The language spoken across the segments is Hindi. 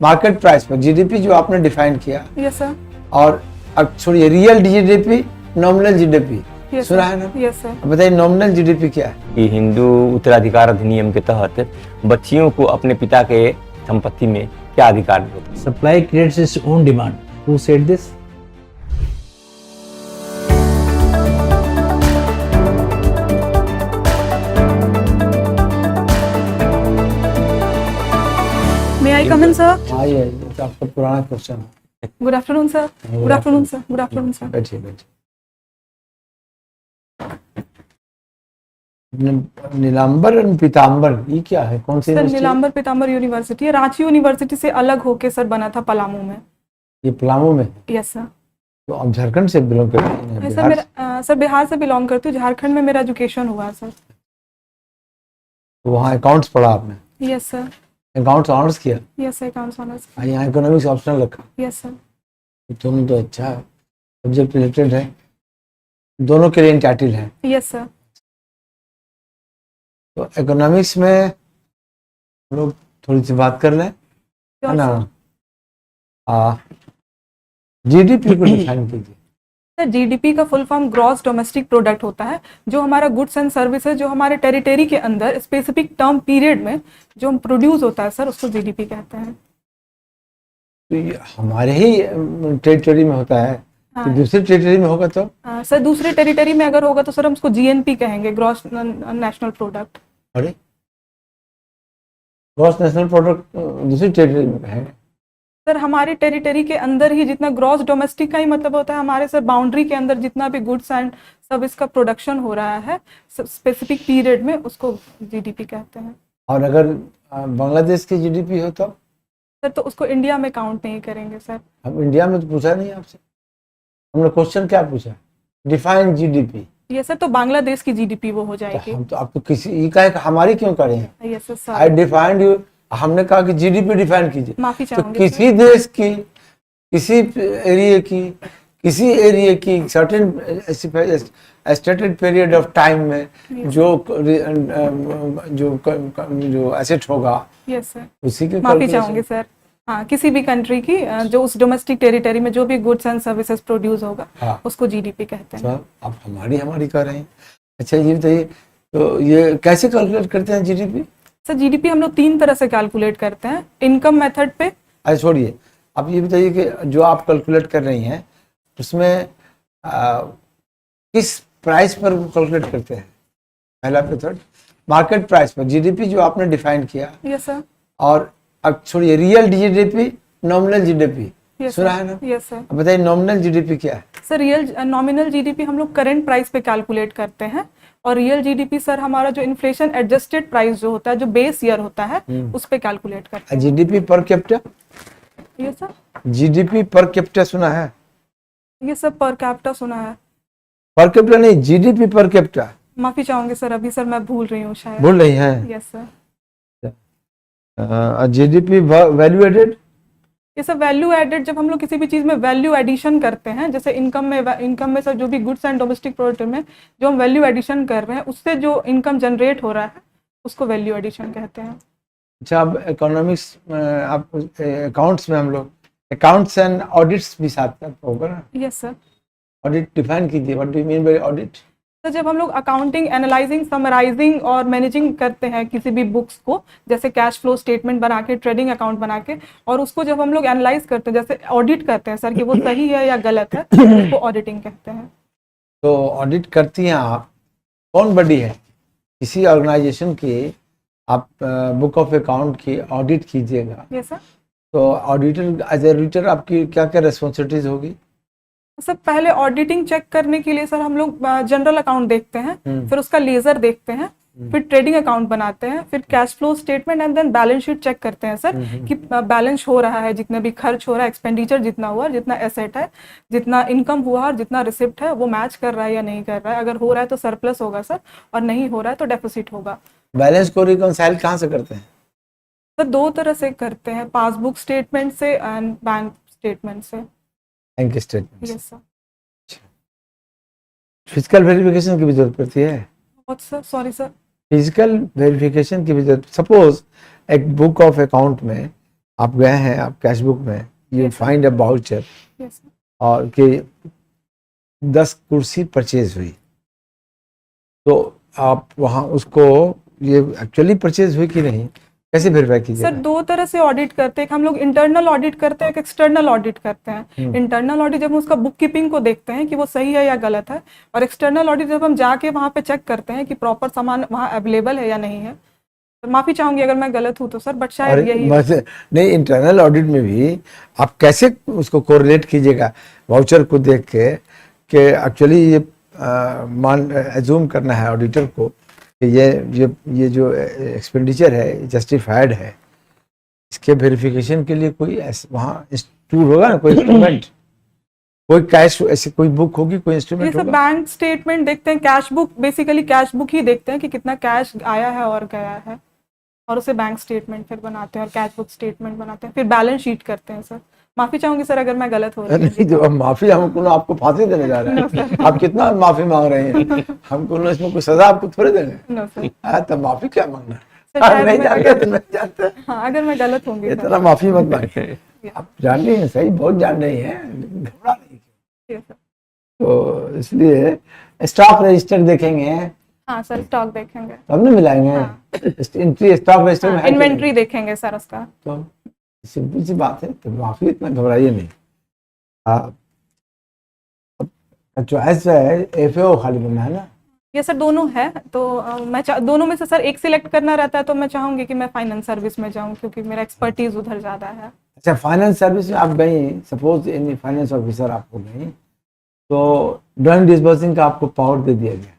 मार्केट प्राइस पर जीडीपी जो आपने डिफाइन किया। Yes sir. और अब छोड़िए रियल जीडीपी, नॉमिनल जीडीपी सुना है ना? Yes sir. बताइए नॉमिनल जीडीपी क्या है? कि हिंदू उत्तराधिकार अधिनियम के तहत बच्चियों को अपने पिता के संपत्ति में क्या अधिकार होता है? Supply creates its own demand. Who said this? May I come in, sir? आइए, ये तो आपका पुराना क्वेश्चन है। Good afternoon, sir. Good afternoon, sir. Good afternoon, sir. बैठिए बैठिए। नीलांबर और पीतांबर ये क्या है? कौन सी sir university? Nilambar Pitamber university है, रांची यूनिवर्सिटी से अलग होके सर बना था पलामू में। ये पलामू में? Yes sir. तो आप झारखंड से बिलोंग करते हैं? सर बिहार से? मेरा सर बिहार से बिलोंग करती हूँ, झारखंड में मेरा एजुकेशन हुआ है सर। तो वहाँ अकाउंट्स पढ़ा आपने? Yes sir. अकाउंट्स ऑनर्स किया? Yes sir, accounts honours. यहाँ इकोनॉमिक्स ऑप्शनल रखा? Yes sir. तुम तो अच्छा सब्जेक्ट रिलेटेड है, दोनों के लिए इंटाइटल है। Yes sir. तो इकोनॉमिक्स में हम लोग थोड़ी सी बात कर लें, है ना? जीडीपी को डिफाइन कीजिए। सर जीडीपी का full form gross domestic product होता है, जो हमारा गुड्स एंड सर्विसेज जो हमारे टेरिटरी के अंदर स्पेसिफिक टर्म पीरियड में जो प्रोड्यूस होता है सर, उसको जीडीपी कहते हैं। तो ये हमारे ही टेरिटरी में होता है, हाँ। तो दूसरी टेरिटरी में होगा तो? सर दूसरे टेरिटरी में अगर होगा तो सर हम उसको जीएनपी कहेंगे, ग्रॉस नेशनल प्रोडक्ट। अरे ग्रॉस नेशनल प्रोडक्ट दूसरी टेरिटरी में कहेंगे? सर हमारी टेरिटरी के अंदर ही जितना ग्रॉस डोमेस्टिक का ही मतलब होता है, हमारे सर बाउंड्री के अंदर जितना भी गुड्स एंड सर्विस का प्रोडक्शन हो रहा है स्पेसिफिक पीरियड में, उसको जीडीपी कहते हैं। और अगर बांग्लादेश की जीडीपी हो तो? सर तो उसको इंडिया में काउंट नहीं करेंगे सर। हम इंडिया में तो पूछा नहीं आपसे, हमने क्वेश्चन क्या पूछा? Define GDP. ये सर तो बांग्लादेश की जीडीपी वो हो जाएगी। हम तो आपको किसी ये कहे हमारी क्यों करें? Yes sir. I defined you, हमने कहा कि जीडीपी डिफाइन कीजिए। माफी तो चाहूंगी किसी देश की, किसी एरिया की certain stated period of time में जो एसेट होगा, यस सर। उसी के माफी चाहूंगी सर। हाँ, किसी भी कंट्री की जो उस डोमेस्टिक टेरिटरी में जो भी गुड्स एंड सर्विसेज प्रोड्यूस होगा, हाँ। उसको जीडीपी कहते हैं। तो आप हमारी कह रहे हैं। अच्छा ये बताइए, तो ये कैसे कैलकुलेट करते हैं जीडीपी? सर जीडीपी हम लोग 3 तरह से कैलकुलेट करते हैं। इनकम मेथड पे। अच्छा छोड़िए, आप ये बताइए कि जो आप कैलकुलेट कर रही हैं उसमें किस प्राइस पर कैलकुलेट करते हैं? पहला मेथड मार्केट प्राइस पर, जीडीपी जो आपने डिफाइन किया। Yes sir. और अब छोड़िए real GDP, nominal GDP yes सुना है ना? Yes sir. अब बताइए नॉमिनल जीडीपी क्या है? सर रियल नॉमिनल जीडीपी हम लोग करंट प्राइस पे कैलकुलेट करते हैं, और रियल जीडीपी सर हमारा जो इन्फ्लेशन एडजस्टेड प्राइस जो होता है, जो बेस ईयर होता है, उस पे कैलकुलेट करते हैं। GDP per capita? ये सर जीडीपी पर कैपिटा सुना है? ये सब पर कैपिटा सुना है। पर कैपिटा नहीं, जीडीपी पर कैपिटा। माफी चाहूंगी सर, अभी सर मैं भूल रही हूँ शायद। भूल रही हैं? Yes sir. GDP value added? ये सब वैल्यू एडेड, जब हम लोग किसी भी चीज में वैल्यू एडिशन करते हैं, जैसे इनकम में सर जो भी गुड्स एंड डोमेस्टिक प्रोडक्ट में जो हम वैल्यू एडिशन कर रहे हैं, उससे जो इनकम जनरेट हो रहा है, उसको वैल्यू एडिशन कहते हैं। अच्छा, अब इकोनॉमिक्स आप अकाउंट्स में हम लोग अकाउंट्स एंड ऑडिट्स भी साथ साथ होगा ना? Yes sir. ऑडिट डिफाइन कीजिए, what do you mean by audit? तो जब हम लोग अकाउंटिंग, एनालाइजिंग, समराइजिंग और मैनेजिंग करते हैं किसी भी बुक्स को, जैसे कैश फ्लो स्टेटमेंट बना के, ट्रेडिंग अकाउंट बना के, और उसको जब हम लोग एनालाइज करते हैं, जैसे ऑडिट करते हैं सर कि वो सही है या गलत है, उसको ऑडिटिंग कहते हैं। तो ऑडिट करती हैं आप, कौन बड़ी है? किसी ऑर्गेनाइजेशन की आप बुक ऑफ अकाउंट की ऑडिट कीजिएगा, यस सर। तो ऑडिटर एज ऑडिटर आपकी क्या क्या रिस्पॉन्सिबिलिटीज होगी? सर पहले ऑडिटिंग चेक करने के लिए सर हम लोग जनरल अकाउंट देखते हैं, फिर उसका लेजर देखते हैं, फिर ट्रेडिंग अकाउंट बनाते हैं, फिर cash flow statement and then balance sheet check करते हैं सर कि बैलेंस हो रहा है, जितना भी खर्च हो रहा है, एक्सपेंडिचर जितना हुआ, जितना एसेट है, जितना इनकम हुआ और जितना रिसिप्ट है, वो मैच कर रहा है या नहीं कर रहा है। अगर हो रहा है तो सरप्लस होगा सर, और नहीं हो रहा है तो डेफिसिट होगा। बैलेंस को रिकॉन्साइल कहाँ से करते हैं? सर 2 तरह से करते हैं, पासबुक स्टेटमेंट से एंड बैंक स्टेटमेंट से। Bank statement. Yes sir. Physical verification की भी जरूरत पड़ती है? What sir? Sorry sir. Physical verification की भी जरूरत, सपोज एक बुक ऑफ अकाउंट में आप गए हैं, आप कैश बुक में you Yes, sir. Find a voucher yes sir. और कि 10 कुर्सी परचेज हुई, तो आप वहाँ उसको ये एक्चुअली परचेज हुई कि नहीं, कैसे वेरीफाई सर कीजिएगा? दो तरह से ऑडिट करते हैं, एक हम लोग इंटरनल ऑडिट करते हैं, एक एक्सटर्नल ऑडिट करते हैं। इंटरनल ऑडिट जब हम उसका बुक कीपिंग को देखते हैं कि वो सही है या गलत है, और एक्सटर्नल ऑडिट जब हम जाके वहाँ पे चेक करते हैं कि प्रॉपर सामान वहाँ अवेलेबल है या नहीं है। तो माफी चाहूंगी अगर मैं गलत हूँ तो सर, बट और शायद यही है। नहीं, इंटरनल ऑडिट में भी आप कैसे उसको कोरिलेट कीजिएगा वाउचर को देख के कि एक्चुअली ये मान एज्यूम करना है ऑडिटर को कि ये जो एक्सपेंडिचर है जस्टिफाइड है, इसके वेरिफिकेशन के लिए कोई वहाँ इंस्टीट्यूट होगा ना, कोई इंस्ट्रूमेंट, कोई कैश ऐसी कोई बुक होगी, कोई ये इंस्ट्रूमेंट सब होगा? बैंक स्टेटमेंट देखते हैं, cash book, basically cash book ही देखते हैं कि कितना कैश आया है और गया है, और उसे बैंक स्टेटमेंट फिर बनाते हैं और कैश बुक स्टेटमेंट बनाते हैं, फिर बैलेंस शीट करते हैं सर। माफी चाहूंगी सर अगर मैं गलत हो रही नहीं, तो अब माफी हमको आपको फांसी देने जा रहे हैं। आप कितना माफी मांग रहे हैं? हमको इसमें कोई सजा आपको थोड़े देंगे। हूँ। No sir. तो माफी क्या मांगना है? सर, हाँ, शायद नहीं मैं जानते तो नहीं जानते, हाँ अगर मैं गलत होंगी सर। इतना माफी मत मांगिए। आप जान रही हैं, सही बहुत जान रही हैं, घबरा नहीं। ठीक है सर। तो इसलिए स्टॉक रजिस्टर देखेंगे हाँ सर, स्टॉक देखेंगे, तब ना मिलाएंगे। एंट्री स्टॉक रजिस्टर में है कि नहीं? इन्वेंट्री देखेंगे सर उसका। तो सिंपल सी बात है, तो माफी इतना घबराइए नहीं। आप चॉइस है एफएओ खाली बनना है ना? ये सर दोनों है, तो मैं दोनों में से सर एक सिलेक्ट करना रहता है, तो मैं चाहूंगी कि मैं फाइनेंस सर्विस में जाऊं क्योंकि मेरा एक्सपर्टीज उधर ज्यादा है। अच्छा, फाइनेंस सर्विस में आप गई, सपोज एनी फाइनेंस ऑफिसर आपको गई, तो ड्राइंग डिसबर्सिंग का आपको पावर दे दिया गया।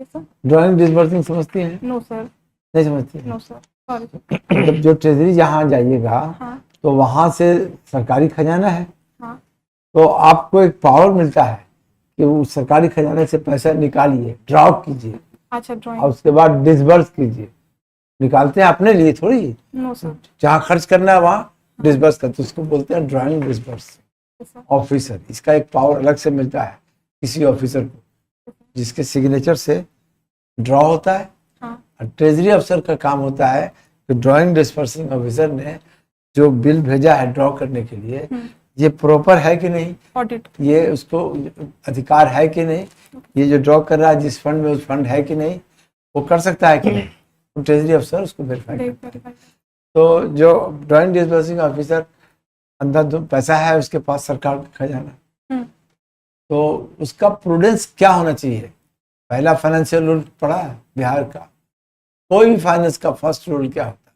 Yes, sir? ड्राइंग डिसबर्सिंग समझती हैं? नो सर, नहीं समझती हैं? No sir, sorry. मतलब जो ट्रेजरी जहाँ जाइएगा हाँ तो वहाँ से सरकारी खजाना है, हाँ तो आपको एक पावर मिलता है कि वो सरकारी खजाने से पैसा निकालिए, ड्रॉ कीजिए अच्छा, और ड्राइंग। उसके बाद डिसबर्स कीजिए। निकालते हैं अपने लिए थोड़ी, नो सर। जहाँ खर्च करना है वहाँ डिसबर्स करते, उसको बोलते हैं drawing disburse Yes, sir. Officer. इसका एक पावर अलग से मिलता है किसी ऑफिसर को, जिसके सिग्नेचर से ड्रॉ होता है। हाँ और ट्रेजरी अफसर का काम होता है कि ड्राइंग डिसबर्सिंग ऑफिसर ने जो बिल भेजा है ड्रॉ करने के लिए, ये प्रॉपर है कि नहीं, ऑडिट। ये उसको अधिकार है कि नहीं, ये जो ड्रॉ कर रहा है जिस फंड में, उस फंड है कि नहीं, वो कर सकता है कि नहीं, तो ट्रेजरी अफसर उसको वेरीफाई करता है। तो जो ड्राइंग डिसबर्सिंग ऑफिसर अंदर जो पैसा है उसके पास सरकार का खजाना, तो उसका प्रूडेंस क्या होना चाहिए? पहला फाइनेंशियल रूल पढ़ा है बिहार का, कोई भी फाइनेंस का फर्स्ट रूल क्या होता है?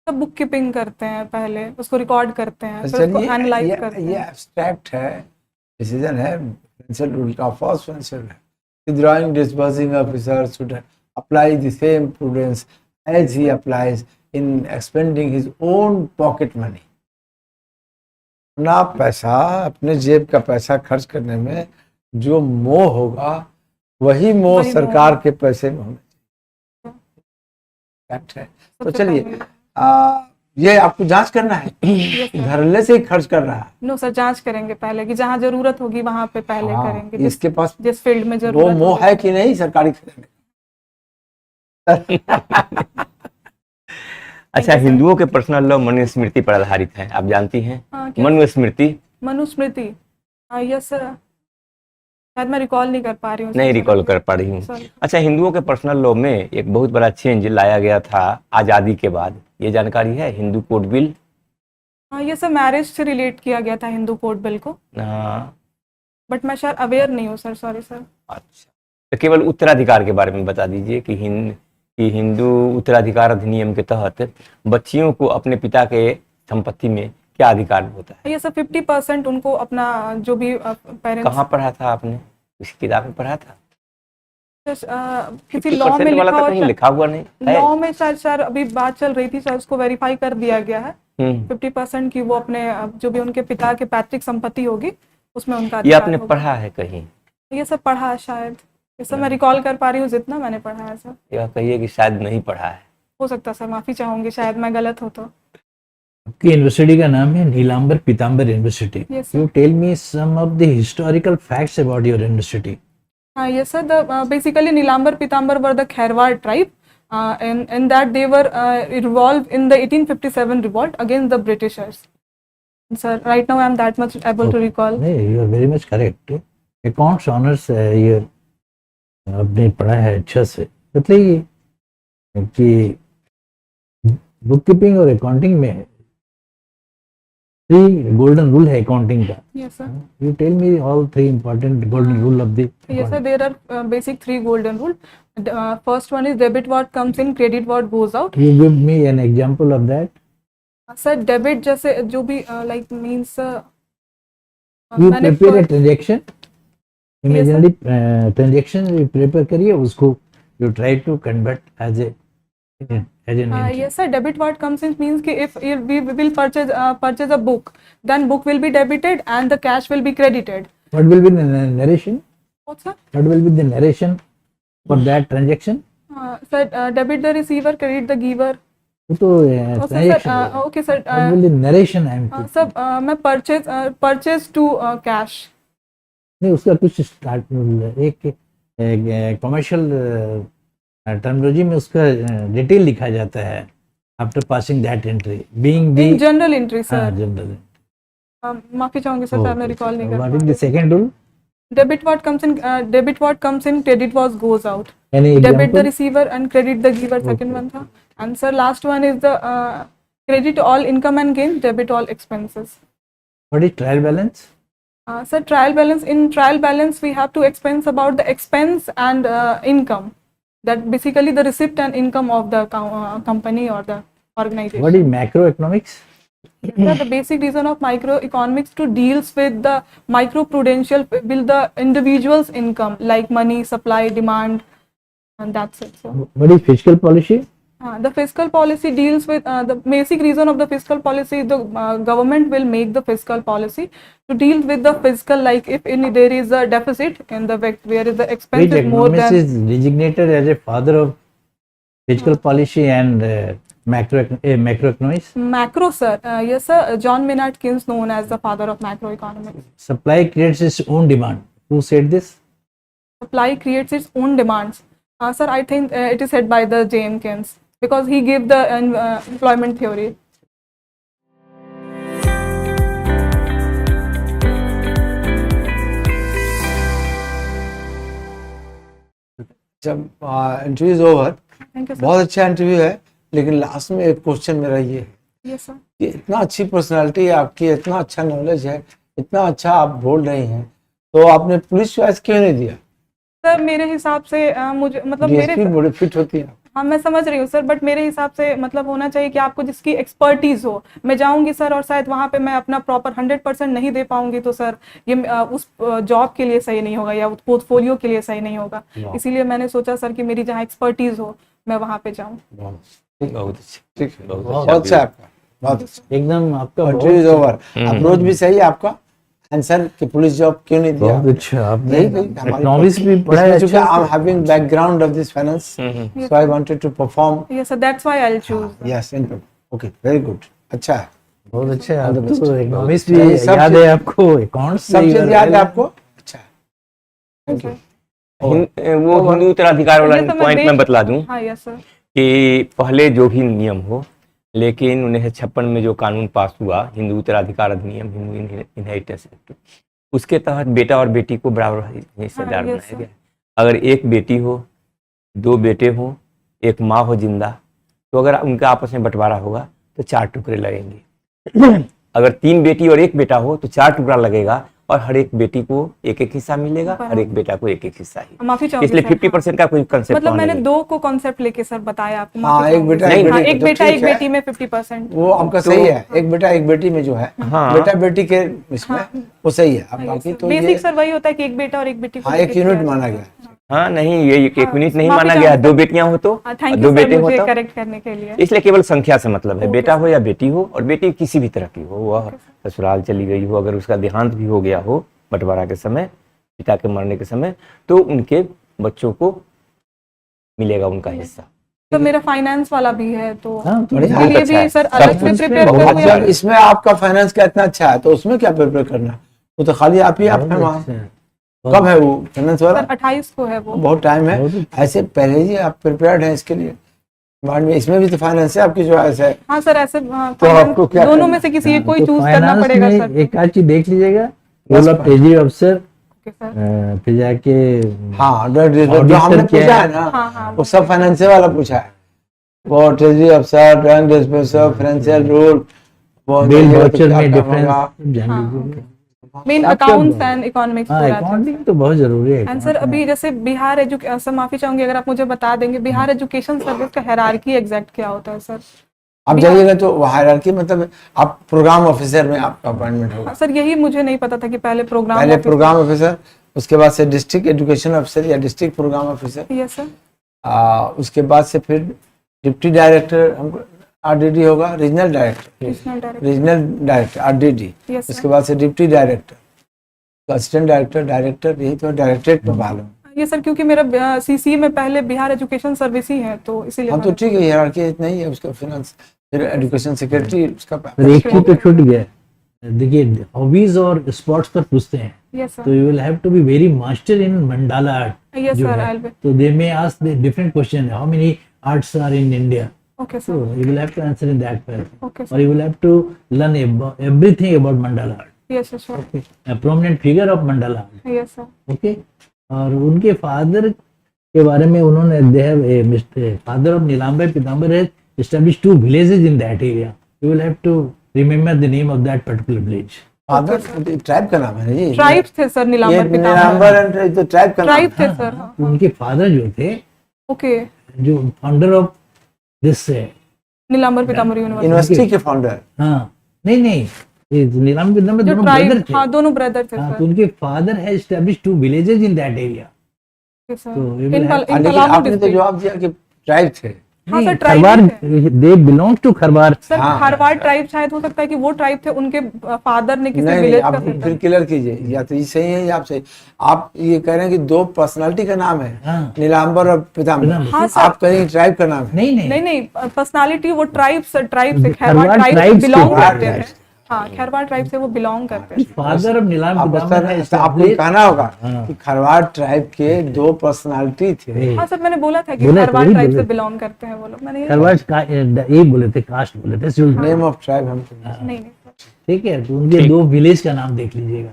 सब बुक कीपिंग करते हैं, पहले उसको रिकॉर्ड करते हैं, फिर चलिए, उसको एनालाइज करते ये हैं। एब्स्ट्रैक्ट है, डिसीजन है फाइनेंशियल रूल का, फर्स्ट फाइनेंशियल है। Drawing disbursing officer should apply the same prudence as he applies in expending his own pocket money. अपना पैसा, अपने जेब का पैसा खर्च करने में जो मोह होगा, वही मोह वही सरकार मोह। के पैसे में होना चाहिए। फैक्ट है। तो सबसे चलिए, पहले। ये आपको जांच करना है, Yes, sir. धरले से ही खर्च कर रहा है। नो सर, जांच करेंगे पहले कि जहाँ जरूरत होगी वहां पे पहले हाँ, करेंगे, इसके पास जिस फील्ड में वो जरूरत मोह होगी। है कि नहीं सरकारी खजाने? अच्छा, हिंदुओं के पर्सनल लॉ मनुस्मृति पर आधारित है, आप जानती हैं? हाँ, क्या? मनुस्मृति। मनुस्मृति। यस सर, शायद मैं रिकॉल नहीं कर पा रही हूँ। नहीं रिकॉल कर पा रही हूँ। Sorry. अच्छा, हिंदुओं के पर्सनल लॉ में एक बहुत बड़ा चेंज लाया गया था आज़ादी के बाद, ये जानकारी है? Hindu code bill. हाँ, ये सर मैरिज से रिलेट किया गया था हिंदू कोड बिल को, बट मैं शायद अवेयर नहीं हूँ सर, सॉरी सर। अच्छा, तो केवल उत्तराधिकार के बारे में बता दीजिए कि हिंदू उत्तराधिकार अधिनियम के तहत बच्चियों को अपने पिता के संपत्ति में क्या अधिकार होता है? ये सर 50% उनको अपना जो भी पेरेंट्स। कहाँ पढ़ा था आपने? किसी किताब में पढ़ा था? किसी लॉ में 50% वाला लिखा तो कहीं हुआ, लिखा हुआ नहीं है। लॉ में शायद सर अभी बात चल रही थी सर, उसको वेरीफाई कर दिया गया है 50% की वो अपने जो भी उनके पिता के पैतृक संपत्ति होगी उसमें उनका ये अधिकार आपने होगा। पढ़ा है कहीं? ये सब पढ़ा है शायद, ये सब मैं रिकॉल कर पा रही हूँ जितना मैंने पढ़ा है सर। यह कहिए कि शायद नहीं पढ़ा है। हो सकता है सर, माफी चाहूंगी शायद मैं गलत हो तो। आपकी यूनिवर्सिटी का नाम है Nilamber Pitamber university. Yes, you tell me some of the historical facts about your university. हाँ, ये sir basically Nilamber Pitamber were the Kharwar tribe and that they were involved in the 1857 revolt against the Britishers. Sir, right now I am that much able to recall. नहीं, you are very much correct. Accounts honors ये आपने पढ़ा है अच्छा से। बताइए कि बुक कीपिंग और अकाउंटिंग में 3 गोल्डन रूल है अकाउंटिंग का। Yes, sir. You tell me all 3 important golden rule of the Yes, sir. There are basic 3 golden rule. First one is debit what comes in, credit what goes out. You give me an example of that. Sir, debit जैसे जो भी like means You मैंने prepare a transaction, imaginary transaction you prepare करिए, उसको you try to convert as an entry. yes, sir. Debit what comes in means कि if we will purchase a book, then book will be debited and the cash will be credited. What will be the narration? What, sir? What will be the narration for that transaction? Sir, debit the receiver, credit the giver. वो तो Okay, sir. transaction. Okay, sir. What will the narration I am putting? Sir मैं purchase to cash. नहीं, उसका कुछ स्टार्ट एक कमर्शियल टर्मिनोलॉजी में उसका डिटेल लिखा जाता है after passing that entry being the In general entry, sir. General. माफी चाहूंगी सर, मैं रिकॉल नहीं कर व्हाट पा इज द रही। Second rule? Debit what comes in, credit what goes out. Any Debit the example? receiver and credit the giver. Second one था. And sir, last one is the credit all income and gain, debit all expenses. What is trial balance? Sir, trial balance. In trial balance, we have to expense about the expense and income. That basically the receipt and income of the company or the organization. What is macro economics? Sir, the basic reason of microeconomics to deals with the microprudential will the individual's income like money, supply, demand, and that's it. So what is fiscal policy? the fiscal policy deals with the basic reason of the fiscal policy. The government will make the fiscal policy to deal with the fiscal, like if there is a deficit in the where is the expense Which is more economist than is designated as a father of fiscal policy and macroeconomics? macro, sir. Yes, sir. John Maynard Keynes, known as the father of macroeconomics. Supply creates its own demand. Who said this? Supply creates its own demands. Sir, I think it is said by the J.M. Keynes because he gave the employment theory. जब interview is over, Thank you, sir. बहुत अच्छा इंटरव्यू है, लेकिन लास्ट में एक क्वेश्चन मेरा ये है Yes, sir. कि इतना अच्छी पर्सनालिटी है आपकी, इतना अच्छा नॉलेज है, इतना अच्छा आप बोल रही हैं, तो आपने पुलिस चॉइस क्यों नहीं दिया? सर मेरे हिसाब से मुझे मतलब डीएसपी मेरे बड़ी फिट होती है। हाँ मैं समझ रही हूँ सर, बट मेरे हिसाब से मतलब होना चाहिए कि आपको जिसकी एक्सपर्टीज हो। मैं जाऊंगी सर और शायद वहाँ पे मैं अपना प्रॉपर 100% नहीं दे पाऊंगी, तो सर ये उस जॉब के लिए सही नहीं होगा या उस पोर्टफोलियो के लिए सही नहीं होगा। इसीलिए मैंने सोचा सर कि मेरी जहाँ एक्सपर्टीज हो मैं वहाँ पे जाऊँ। बहुत अच्छा, ठीक है, बहुत बहुत अच्छा अच्छा है आपका, बहुत अच्छा। एकदम आपका इंटरव्यू इज ओवर, अप्रोच भी सही है आपका, आंसर कि पुलिस जॉब क्यों नहीं दिया? बहुत अच्छा। आपने यही हमारी इकोनॉमिक्स भी पढ़ा है चूंकि अच्छा I am having background of this finance, so I wanted to perform. Yes sir, that's why I will choose. Yes, okay, very good, अच्छा है, बहुत अच्छा है। All the best. आपको इकोनॉमिक्स बहुत भी अच्छा। याद है, आपको अकाउंट्स सब चीज याद है आपको, अच्छा है, थैंक यू। वो हिंदू उत्तराधिकार वाला जैसे मैं पॉइंट मैं बतला दूं हाँ यस सर। कि पहले जो भी नियम हो, लेकिन 1956 में जो कानून पास हुआ, हिंदू उत्तराधिकार अधिनियम, हिंदू इनहेरिटेंस एक्ट, उसके तहत बेटा और बेटी को बराबर हिस्सेदार yes, बनाया गया। अगर एक बेटी हो, 2 बेटे हो, एक माँ हो जिंदा, तो अगर उनका आपस में बंटवारा होगा तो 4 टुकड़े लगेंगे। अगर 3 बेटी और 1 बेटा हो तो 4 टुकड़ा लगेगा और हर एक बेटी को एक हिस्सा मिलेगा, हर एक बेटा को एक हिस्सा ही। माफी चाहूंगी इसलिए सर। 50% का कोई कंसेप्ट मतलब मैंने 2 को कॉन्सेप्ट लेके सर बताया आपको। हाँ, माफी एक बेटा चाहूंगी। एक हाँ, बेटी, एक तो बेटा ठीक एक है। बेटी में 50%। वो आपका सही है, एक बेटा एक बेटी में जो है, हाँ। बेटा बेटी के इसमें वो सही है। अब बाकी तो ये बेसिक सर वही होता है कि एक बेटा और एक बेटी को हाँ, एक लेके यूनिट किया माना जाता है। गया। हाँ नहीं, ये एक यूनिट नहीं माफी माना गया है। चाहूंगी 2 सर। बेटियां हो तो, थैंक 2 यू सर बेटे हो मुझे तो, करेक्ट करने के लिए। इसलिए केवल संख्या से मतलब है, ओके बेटा सर। हो या बेटी हो, और बेटी किसी भी तरह की हो, वह ससुराल चली गई हो, अगर उसका देहांत भी हो गया हो बंटवारा के समय, पिता के मरने के समय, तो उनके बच्चों को मिलेगा उनका हिस्सा। तो मेरा फाइनेंस वाला भी है, तो हाँ, तो इसके बहुत लिए अच्छा है। भी सर सब अलग से कुछ प्रिपेयर बहुत करूँ अच्छा या है। जब इसमें आपका फाइनेंस का इतना अच्छा है तो उसमें क्या प्रिपेयर करना है? वो तो खाली आप ही आप हैं वहाँ। कब है वो फाइनेंस वाला? सर 28 को है वो। बहुत टाइम है, बहुत ऐसे पहले ही आप प्रिपेयर्ड हैं इसके लिए, बाद में इसमें भी तो फाइनेंस है आपकी चॉइस है। हाँ सर, ऐसे तो आपको क्या दोनों करना? में से किसी एक कोई तो चूज करना फाइनेंस पड़ेगा में सर। एक आध चीज देख लीजिएगा, बस role of treasury officer, okay sir. फिर जाके हाँ जो Auditor हमने क्या पूछा है? है ना, हाँ हाँ वो सब फाइनेंस वाला पूछा है। वो ट्रेजरी अफसर, ड्राइंग डिस्पेंसर, फाइनेंशियल रूल, वो बिल नहीं होगा तो वाउचर क्या में काम डिफरेंस होगा। जान हाँ, लीजिएगा। मेन आपका- अकाउंट्स एंड इकोनॉमिक्स हाँ, पूरा है। अकाउंटिंग तो बहुत जरूरी है। एंड सर अभी जैसे बिहार सर माफी चाहूंगी अगर आप मुझे बता देंगे, बिहार एजुकेशन सर्विस का हायरार्की एग्जैक्ट क्या होता है सर? आप जाइएगा तो हायरार्की मतलब आप प्रोग्राम ऑफिसर में आपका अपॉइंटमेंट होगा। हाँ, सर यही मुझे नहीं पता था कि पहले प्रोग्राम पहले प्रोग्राम ऑफिसर, उसके बाद से डिस्ट्रिक्ट एजुकेशन ऑफिसर या district programme officer, yes sir. उसके बाद से फिर डिप्टी डायरेक्टर हमको आरडीडी होगा, regional director, regional director. Regional director RDD, yes उसके सर। बाद से deputy director, assistant director, director, यही तो डायरेक्टरेट में मालूम। ये सर क्योंकि मेरा सीसी में पहले बिहार एजुकेशन सर्विस ही है तो इसीलिए हाँ तो ठीक है, हायरार्की इतना ही है उसका। फाइनेंस फिर एजुकेशन सेक्रेटरी उसका पर एक चीज तो छूट गया, देखिए हॉबीज और स्पोर्ट्स पर पूछते हैं यस तो sir. You will have to be very master in mandala art. Yes जो सर, है, आई विल। तो they may ask the different question, how many arts are in India, okay so sir. you will have to answer in that way, okay or sir. you will have to learn everything about mandala art, yes sir. a prominent figure of mandala art, yes sir. okay। और उनके फादर के बारे में उन्होंने, they have a Mr. father of Nilambai Pitambar has established 2 villages in that area, you will have to remember the name of that particular village। Father tribe का नाम है ना जी, ट्राइब्स थे सर, ये नीलांबर पितामह। नीलांबर एंड तो ट्राइब का नाम ट्राइब है। थे सर। हाँ, तो उनके फादर जो थे, ओके। जो founder of this, Nilambar Pitamah university. University के फाउंडर। हाँ नहीं ये नीलांबर पितामबर जो दोनों ब्रदर ट्राइब, थे। हाँ दोनों ब्रदर थे हाँ, सर। तो उनके फादर है established 2 villages in that area। Okay sir. तो you इन will have- इन लेकिन पलामू आपने तो डिस्ट्रिक्ट। जवाब दिया कि ट्राइब थे। हाँ सर, नहीं, ट्राइब खरवार, ही थे। they belong to Kharwar. Sir हाँ। खारवाड़ ट्राइब शायद हो सकता है कि वो ट्राइब थे, उनके फादर ने किसी नहीं विलेज आप का फिर क्लियर कीजिए, या तो ये सही है या आप सही। आप ये कह रहे हैं कि 2 पर्सनालिटी का नाम है, हाँ। नीलांबर और पिताम्बर। पिताम्बर। हाँ सर। आप कह रहे हैं ट्राइब का नाम है। नहीं नहीं नहीं नहीं, पर्सनालिटी वो ट्राइब से खरवाड़ खैरवाड़ ट्राइब से tribes बिलोंग के करते tribes। थे। हाँ, खैरवाड़ ट्राइब से वो बिलोंग करते थे। फादर ऑफ नीलाम आप पितामबर है आपको established- कहना होगा हाँ। कि खरवाड़ ट्राइब के 2 पर्सनालिटी थे। हाँ सर, मैंने बोला था कि बोला तो खैरवाड़ वही ट्राइब बोले। से बिलोंग करते हैं वो लोग। मैंने ये खरवार यही बोले थे, कास्ट बोले थे, शुल्क। नेम ऑफ ट्राइब हमको नहीं नहीं सर। ठीक है, तो उनके 2 विलेज का नाम देख लीजिएगा,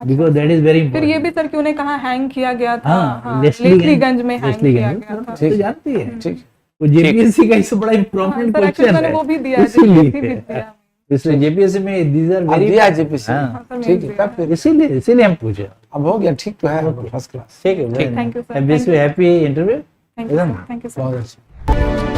बिकॉज दैट इज वेरी फिर ये इंपॉर्टेंट। भी सर कि उन्हें कहाँ हैंग किया गया था? हाँ, हाँ, लेस्लीगंज लेस्लीगंज में हैंग किया गया था। तो जानती है, ठीक। वो जेपीएससी का इससे बड़ा हाँ, इंपॉर्टेंट सर एक्चुअली क्वेश्चन मैंने है, वो भी दिया है, इसीलिए JPSC भी दिया। इसलिए जेपीएससी में these are अब very- दिया जेपीसी। हाँ, हाँ, सर, ठीक मैंने है, तब फिर इसीलिए हम पूछे। अब हो गया, ठीक तो है, फर्स्ट क्लास। ठीक है, thank you sir. Happy interview. Thank you sir. बहुत अच्छा।